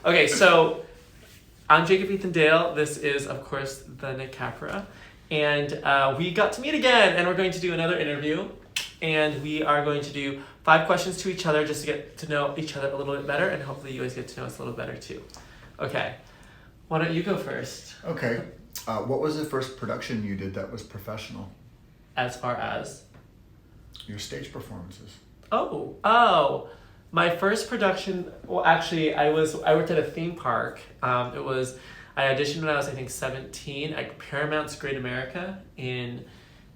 Okay, so I'm Jkab Ethan Dale. This is, of course, the Nick Capra. And we got to meet again, and we're going to do another interview. And we are going to do 5 questions to each other just to get to know each other a little bit better, and hopefully you guys get to know us a little better too. Okay, why don't you go first? Okay. What was the first production you did that was professional? As far as? Your stage performances. Oh. My first production, well, actually, I worked at a theme park. I auditioned when I was, I think, 17 at Paramount's Great America in,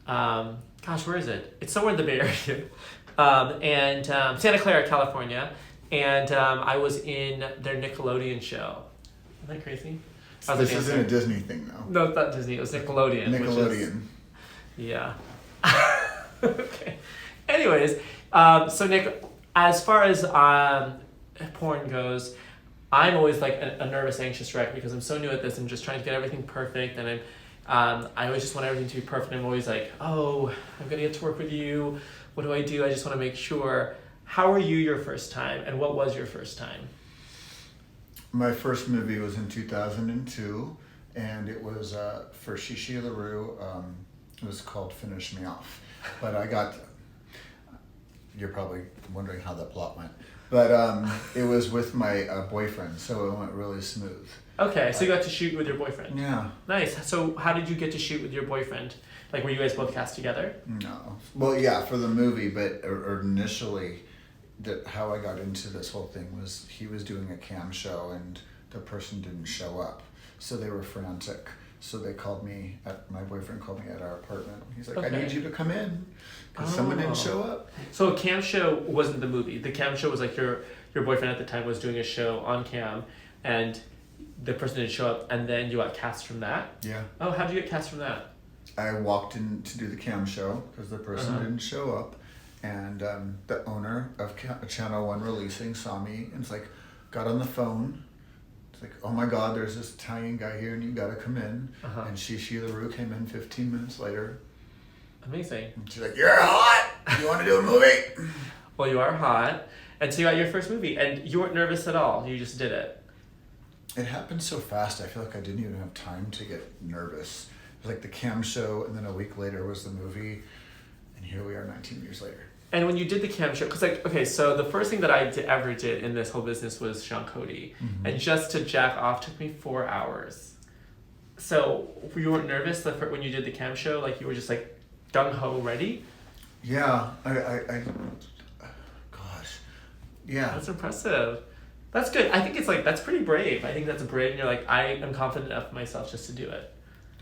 where is it? It's somewhere in the Bay Area. And Santa Clara, California. And I was in their Nickelodeon show. Isn't that crazy? This isn't a Disney thing, though. No, it's not Disney. It was Nickelodeon. Nickelodeon. Yeah. Okay. Anyways, so Nick, as far as porn goes, I'm always like a nervous, anxious wreck because I'm so new at this. I'm just trying to get everything perfect, and I always just want everything to be perfect. I'm always like, oh, I'm gonna get to work with you. What do? I just want to make sure. How were you your first time, and what was your first time? My first movie was in 2002, and it was for Shishi LaRue. It was called Finish Me Off, but I got. You're probably wondering how that plot went. But it was with my boyfriend, so it went really smooth. Okay, so you got to shoot with your boyfriend. Yeah. Nice. So how did you get to shoot with your boyfriend? Like, were you guys both cast together? No. Well, yeah, for the movie, but initially, how I got into this whole thing was he was doing a cam show and the person didn't show up. So they were frantic. So they called me, my boyfriend called me at our apartment. He's like, okay. I need you to come in because someone didn't show up. So a cam show wasn't the movie. The cam show was like your boyfriend at the time was doing a show on cam and the person didn't show up and then you got cast from that? Yeah. Oh, how did you get cast from that? I walked in to do the cam show because the person didn't show up. And the owner of Channel 1 Releasing saw me and it's like, got on the phone. Like, oh my God, there's this Italian guy here and you gotta come in. And Shishi LaRue came in 15 minutes later. Amazing. And she's like, you're hot! You wanna do a movie? Well, you are hot. And so you got your first movie and you weren't nervous at all. You just did it. It happened so fast, I feel like I didn't even have time to get nervous. It was like the cam show and then a week later was the movie. And here we are 19 years later. And when you did the cam show, because so the first thing that I ever did in this whole business was Sean Cody. Mm-hmm. And just to jack off took me 4 hours. So you weren't nervous when you did the cam show? Like you were just like gung-ho ready? Yeah, I gosh, yeah. That's impressive. That's good. I think it's like, that's pretty brave. I think that's brave and you're like, I am confident enough in myself just to do it.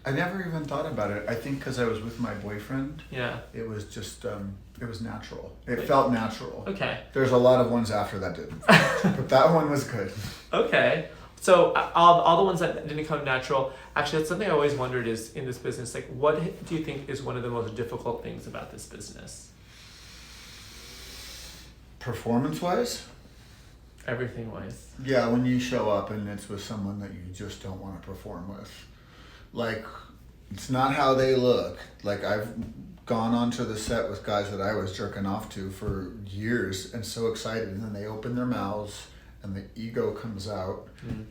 I never even thought about it. I think because I was with my boyfriend. Yeah. It was just, it was natural. It felt natural. Okay. There's a lot of ones after that didn't. But that one was good. Okay. So all the ones that didn't come natural, actually that's something I always wondered is in this business, like what do you think is one of the most difficult things about this business? Performance-wise? Everything-wise. Yeah, when you show up and it's with someone that you just don't want to perform with. Like, it's not how they look. Like, I've gone onto the set with guys that I was jerking off to for years and so excited, and then they open their mouths and the ego comes out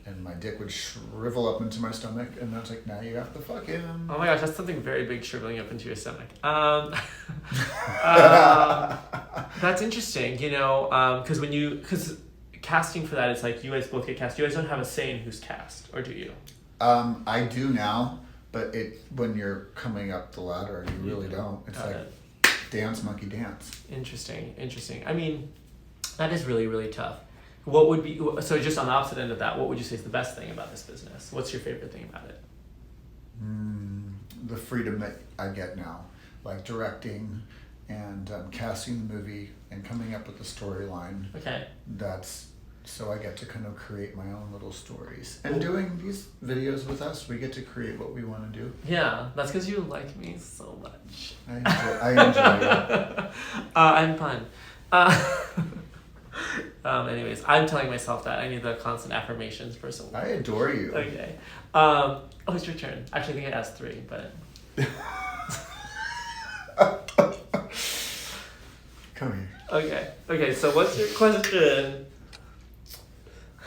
and my dick would shrivel up into my stomach and I was like, now you have to fuck him. Oh my gosh, that's something very big shriveling up into your stomach. That's interesting, because casting for that, it's like you guys both get cast. You guys don't have a say in who's cast, or do you? I do now, but when you're coming up the ladder, you really don't. It's like dance, monkey, dance. Interesting. I mean, that is really, really tough. What would be, so just on the opposite end of that, what would you say is the best thing about this business? What's your favorite thing about it? The freedom that I get now, like directing and casting the movie and coming up with the storyline. Okay. So I get to kind of create my own little stories. And doing these videos with us, we get to create what we want to do. Yeah, that's because you like me so much. I enjoy it. I'm fun. Anyways, I'm telling myself that I need the constant affirmations for someone. I adore you. Okay. It's your turn. Actually, I think I asked 3, but... Come here. Okay, so what's your question?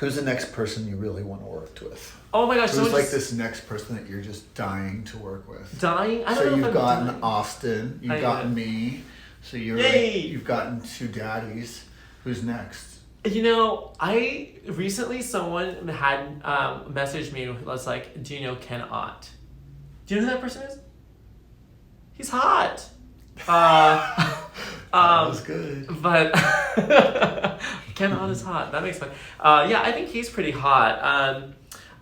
Who's the next person you really want to work with? Oh my gosh, Who's like this next person that you're just dying to work with? Dying? I don't so know if you've I'm gotten dying. Austin, you've gotten me, so you've gotten 2 daddies. Who's next? You know, I recently someone had messaged me who was like, "Do you know Ken Ott?" Do you know who that person is? He's hot. That was good. But Ken Ott is hot. That makes fun. Yeah, I think he's pretty hot.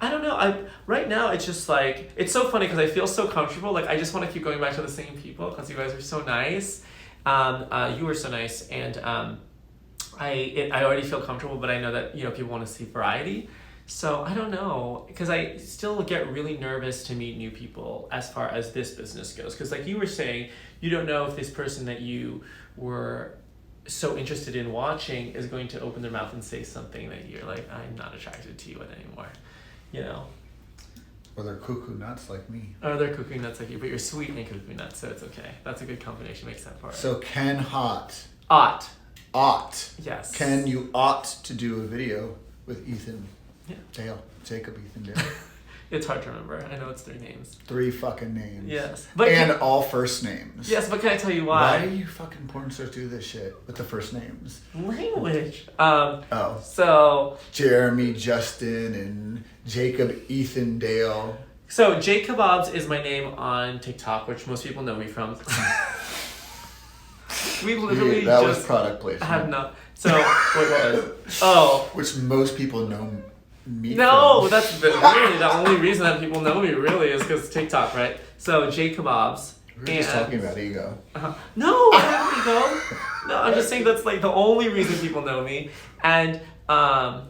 I don't know. Right now it's just like it's so funny because I feel so comfortable. Like I just want to keep going back to the same people because you guys are so nice. You were so nice, and I already feel comfortable, but I know that people want to see variety. So I don't know, because I still get really nervous to meet new people as far as this business goes. Because like you were saying, you don't know if this person that you were so interested in watching is going to open their mouth and say something that you're like, I'm not attracted to you anymore, Or they're cuckoo nuts like me. Or they're cuckoo nuts like you, but you're sweet and cuckoo nuts, so it's okay. That's a good combination, makes sense for it. So Ken Hot. Ought. Yes. Ken, you ought to do a video with Ethan. Yeah. Dale. Jkab, Ethan, Dale. It's hard to remember. I know it's 3 names. 3 fucking names. Yes. And all first names. Yes, but can I tell you why? Why do you fucking porn stars do this shit with the first names? Language. So Jeremy, Justin, and Jkab, Ethan, Dale. So Jkabobs is my name on TikTok, which most people know me from. We literally that just was product placement. have not. So what was? Oh. Which most people know me No, from. that's really the only reason that people know me really is because TikTok, right? So Jkabobs. We were just talking about ego. No, I don't ego. No, I'm just saying that's like the only reason people know me. And okay.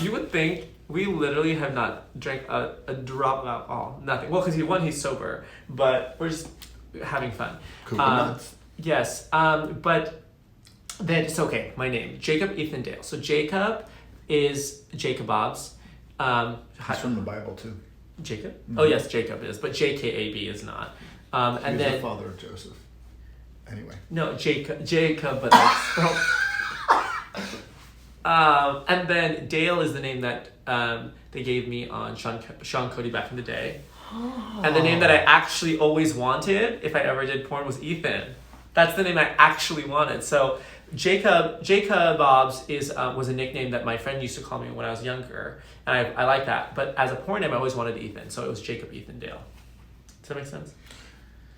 You would think we literally have not drank a drop of alcohol, nothing. Well, because he's sober, but we're just having fun. Coconuts. Yes, but then it's okay. My name, Jkab Ethan Dale. So Jkab is Jkabobs. He's from the Bible too. Jkab? Mm-hmm. Oh yes, Jkab is, but Jkab is not. And he was then the father of Joseph. Anyway. No, Jkab, but that's and then Dale is the name that they gave me on Sean Cody back in the day. And the name that I actually always wanted, if I ever did porn, was Ethan. That's the name I actually wanted. So Jkabobs was a nickname that my friend used to call me when I was younger, and I like that. But as a porn name, I always wanted Ethan, so it was Jkab Ethan Dale. Does that make sense?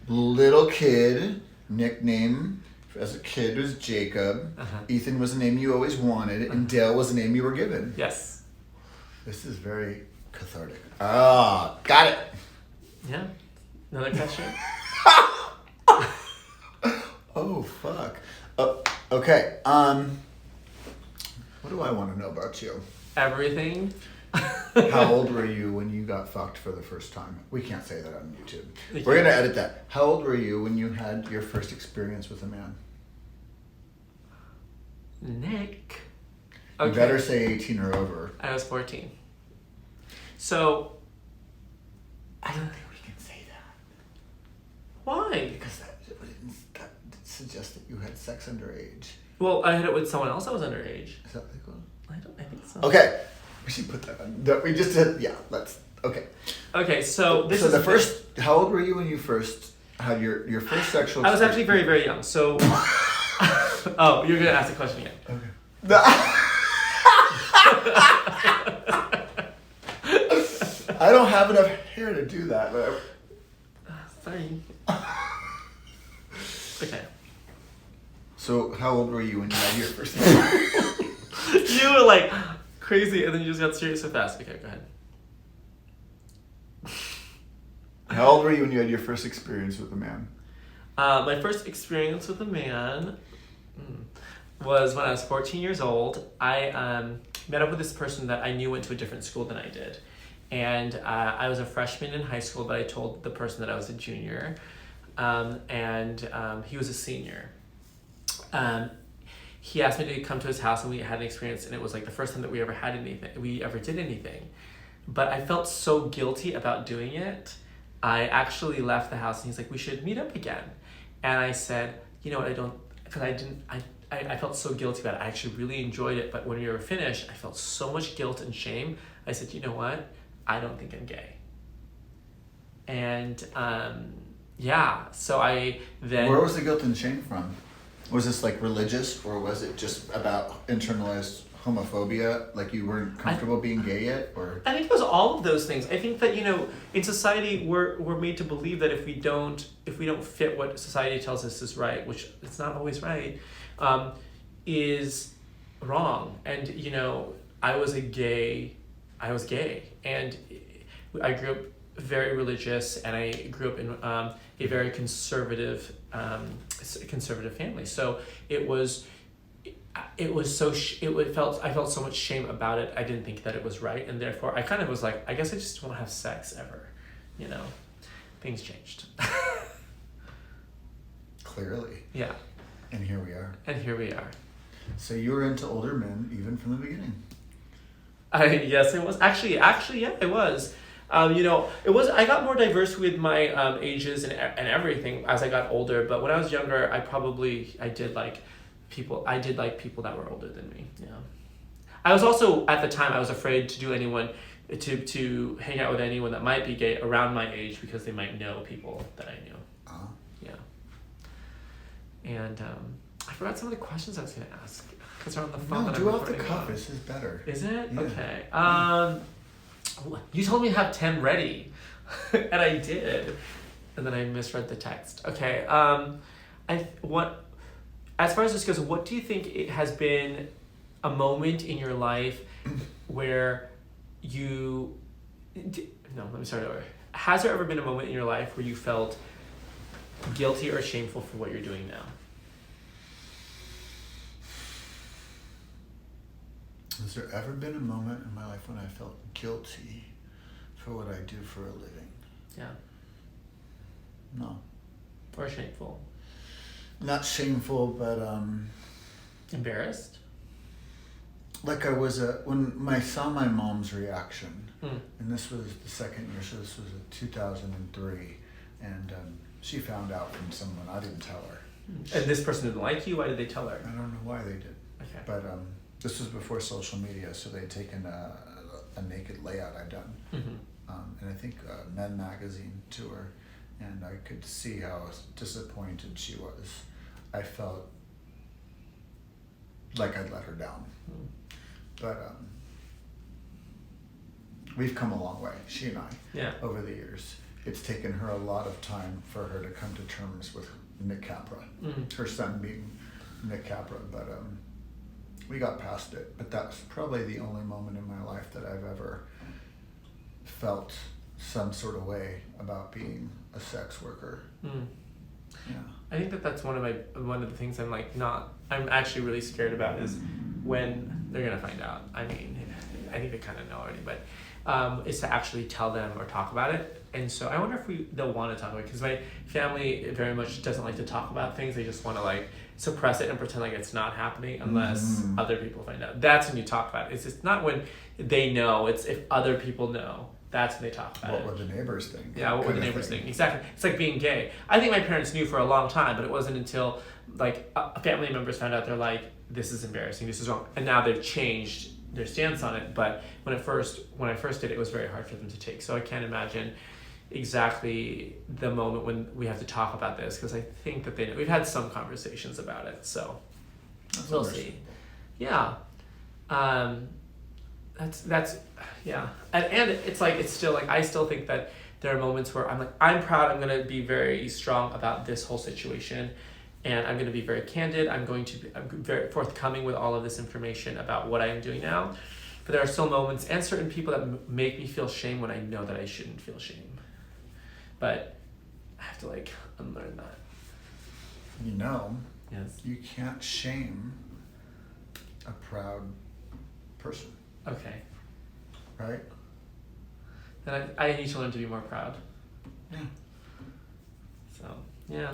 Little kid nickname as a kid was Jkab. Ethan was the name you always wanted, and Dale was the name you were given. Yes. This is very cathartic. Ah, got it. Yeah. Another question? Oh fuck. Okay. What do I want to know about you? Everything. How old were you when you got fucked for the first time? We can't say that on YouTube. You We're can't. gonna edit that. How old were you when you had your first experience with a man? Nick. You better say 18 or over. I was 14. So, I don't think we can say that. why? Because that suggests that you had sex underage. Well, I had it with someone else that was underage. Is that legal? I think so. Okay. We should put that on. We just did, yeah, let's, okay. Okay, so this So is... the first, how old were you when you first had your first sexual I was actually very, very young, so... Oh, you're going to ask the question again. Okay. I don't have enough hair to do that, but... Sorry. Okay. So how old were you when you had your first... You were like crazy, and then you just got serious so fast. Okay, go ahead. How old were you when you had your first experience with a man? My first experience with a man was when I was 14 years old. I met up with this person that I knew went to a different school than I did. And I was a freshman in high school, but I told the person that I was a junior. And he was a senior. He asked me to come to his house, and we had an experience, and it was like the first time that we ever did anything. But I felt so guilty about doing it. I actually left the house, and he's like, we should meet up again. And I said, you know what, I felt so guilty about it. I actually really enjoyed it, but when we were finished, I felt so much guilt and shame. I said, you know what? I don't think I'm gay. And so I then... Where was the guilt and shame from? Was this like religious, or was it just about internalized homophobia, like you weren't comfortable being gay yet? Or I think it was all of those things. I think that, you know, in society we're made to believe that if we don't fit what society tells us is right, which it's not always right, is wrong. And, you know, I was gay, and I grew up very religious, and I grew up in a very conservative family. So I felt so much shame about it. I didn't think that it was right, and therefore I kind of was like, I guess I just won't have sex ever. You know, things changed. Clearly. Yeah. And here we are. So you were into older men even from the beginning. Yes, it was actually, yeah, it was. You know, it was. I got more diverse with my ages and everything as I got older. But when I was younger, I did like people that were older than me. Yeah. I was also, at the time, I was afraid to to hang out with anyone that might be gay around my age, because they might know people that I knew. Uh-huh. Yeah. And I forgot some of the questions I was going to ask, because they're on the phone. No, do off the cuff. This is better. Is it? Yeah. Okay. You told me to have 10 ready, and I did, and then I misread the text. Okay. As far as this goes, what do you think it has been a moment in your life where let me start over. Has there ever been a moment in your life where you felt guilty or shameful for what you're doing now? Has there ever been a moment in my life when I felt guilty for what I do for a living? Yeah. No. Or shameful? Not shameful, but embarrassed? Like I was when I saw my mom's reaction, and this was the second year, so this was 2003, and she found out from someone. I didn't tell her. And this person didn't like you? Why did they tell her? I don't know why they did. Okay. But this was before social media, so they'd taken a naked layout I'd done, and I think Men Magazine to her, and I could see how disappointed she was. I felt like I'd let her down. But we've come a long way, she and I, over the years. It's taken her a lot of time for her to come to terms with Nick Capra, her son being Nick Capra, but we got past it. But that's probably the only moment in my life that I've ever felt some sort of way about being a sex worker. Yeah. I think that's one of the things I'm actually really scared about is when they're gonna find out. I mean, I think they kind of know already, but is to actually tell them or talk about it. And so I wonder if they'll want to talk about it, because my family very much doesn't like to talk about things. They just want to like suppress it and pretend like it's not happening unless other people find out. That's when you talk about it. It's just not when they know. It's if other people know. That's when they talk about it. What would the neighbors think? Yeah, what would the neighbors think? Exactly. It's like being gay. I think my parents knew for a long time, but it wasn't until like family members found out. They're like, this is embarrassing, this is wrong. And now they've changed their stance on it. But when I first did it, it was very hard for them to take. So I can't imagine exactly the moment when we have to talk about this, because I think that they know. We've had some conversations about it, so we'll see. Yeah. That's yeah, and it's like, it's still like, I still think that there are moments where I'm like, I'm proud, I'm gonna be very strong about this whole situation, and I'm gonna be very candid. I'm very forthcoming with all of this information about what I am doing now. But there are still moments and certain people that make me feel shame when I know that I shouldn't feel shame. But I have to like unlearn that. You know, yes, you can't shame a proud person. Okay. Right? Then I need to learn to be more proud. Yeah. So, yeah,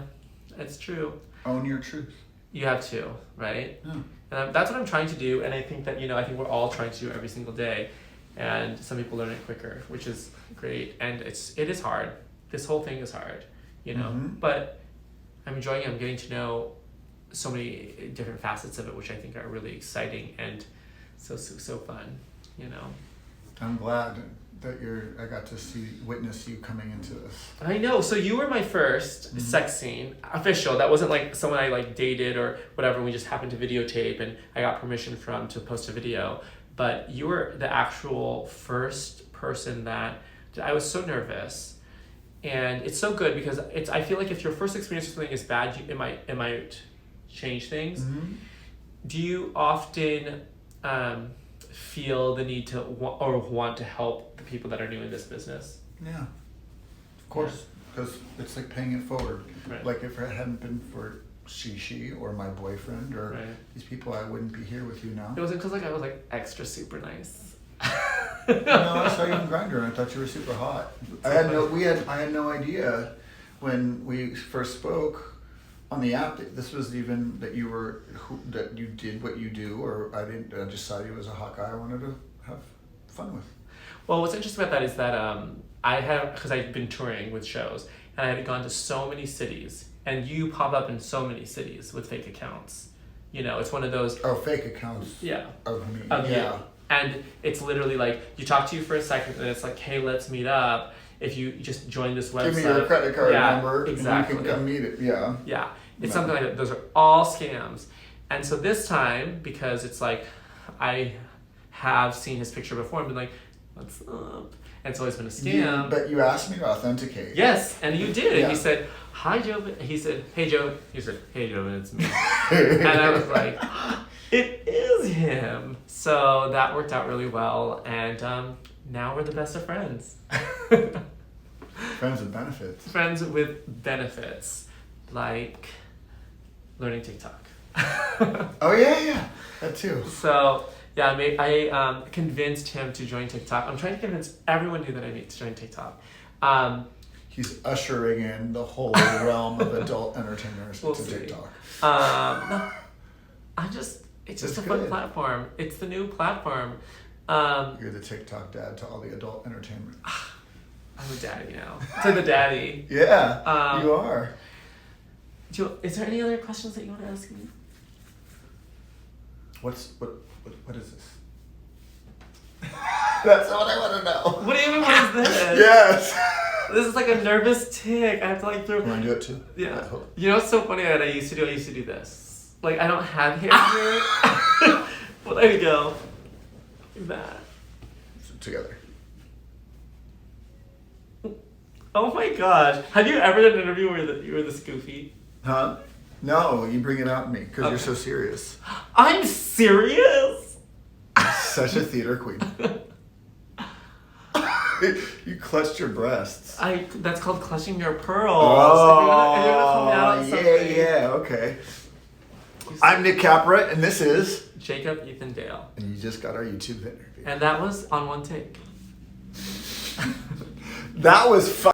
it's true. Own your truth. You have to, right? Yeah. And that's what I'm trying to do, and I think that, I think we're all trying to do it every single day, and some people learn it quicker, which is great, and it is hard. This whole thing is hard, but I'm enjoying it. I'm getting to know so many different facets of it, which I think are really exciting and so fun, you know. I'm glad that I got to witness you coming into this. I know. So you were my first sex scene official. That wasn't like someone I like dated or whatever. We just happened to videotape, and I got permission from to post a video. But you were the actual first person that I was so nervous. And it's so good because I feel like if your first experience with something is bad, it might change things. Mm-hmm. Do you often feel the need to want to help the people that are new in this business? Yeah, of course, because it's like paying it forward. Right. Like if it hadn't been for she or my boyfriend or Right. these people, I wouldn't be here with you now. It wasn't because like I was like extra super nice. No, I saw you on Grindr and I thought you were super hot. I had no idea when we first spoke on the app that this was even that you did what you do, or I just saw you as a hot guy I wanted to have fun with. Well, what's interesting about that is that because I've been touring with shows and I had gone to so many cities, and you pop up in so many cities with fake accounts. You know, it's one of those. Oh, fake accounts. Yeah. Of me. Of yeah. you. And it's literally like you talk to you for a second, and it's like, hey, let's meet up. If you just join this website, Give me your credit card number, exactly. and you can come meet it. Yeah. Yeah, it's No. something like that. Those are all scams. And so this time, because it's like I have seen his picture before and been like, what's up? And it's always been a scam. But you asked me to authenticate. Yes, and you did. Yeah. And you said, hi, Joe. He said, hey, Joe. You said, hey, Joe, it's me. And I was like, it is him. So that worked out really well. And now we're the best of friends. Friends with benefits. Friends with benefits, like learning TikTok. Oh yeah, that too. So yeah, I convinced him to join TikTok. I'm trying to convince everyone new that I need to join TikTok. He's ushering in the whole realm of adult entertainers We'll to see. TikTok. No, it's just a fun good. platform. It's the new platform. You're the TikTok dad to all the adult entertainment. I'm a daddy now. To the daddy. Yeah, you are. Is there any other questions that you want to ask me? What is this? That's what I want to know. What do you mean? What is this? Yes. This is like a nervous tick. I have to like throw. You want to do it too? Yeah. You know what's so funny that I used to do this. Like I don't have hair here. Well, there you go. Like that. Together. Oh my gosh. Have you ever done an interview where you were this goofy? Huh? No, you bring it out in me because Okay. you're so serious. I'm serious? Such a theater queen. You clutched your breasts. That's called clutching your pearls. Oh, if you're gonna call me out on something. yeah, okay. I'm Nick Capra, and this is... Jkab, Ethan Dale. And you just got our YouTube interview. And that was on one take. That was fun.